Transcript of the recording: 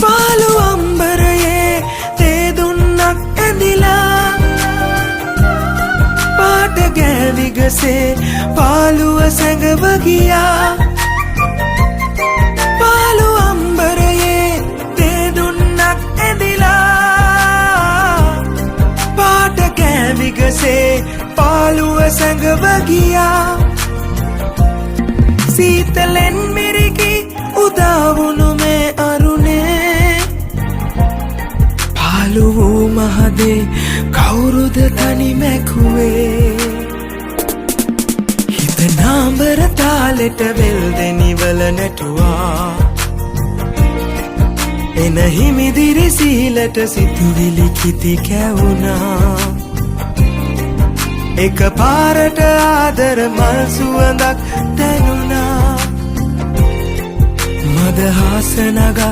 පාළු අම්බරයේ තේ දුන්නක් ඇඳිලා පාට ගෑවි ගසේ පාළුව සැඟව ගියා පාළු අම්බරයේ තේ දුන්නක් ඇඳිලා පාට ගෑවි ගසේ පාළුව සැඟව ගියා සීතලෙන් මිරිකි උදාවුණු මේ අරුණේ පාළු වූ මහදේ කවුරුද තනි මැකුවේ හිත නාඹර තාලෙට වෙල් දෙනිවල නැටුවා එන හිමිදිරි සීලට සිතුවිලි කිති කැවුනා එක පාරට ආදර මල් සුවඳක් දැනුණා මදහාස නගා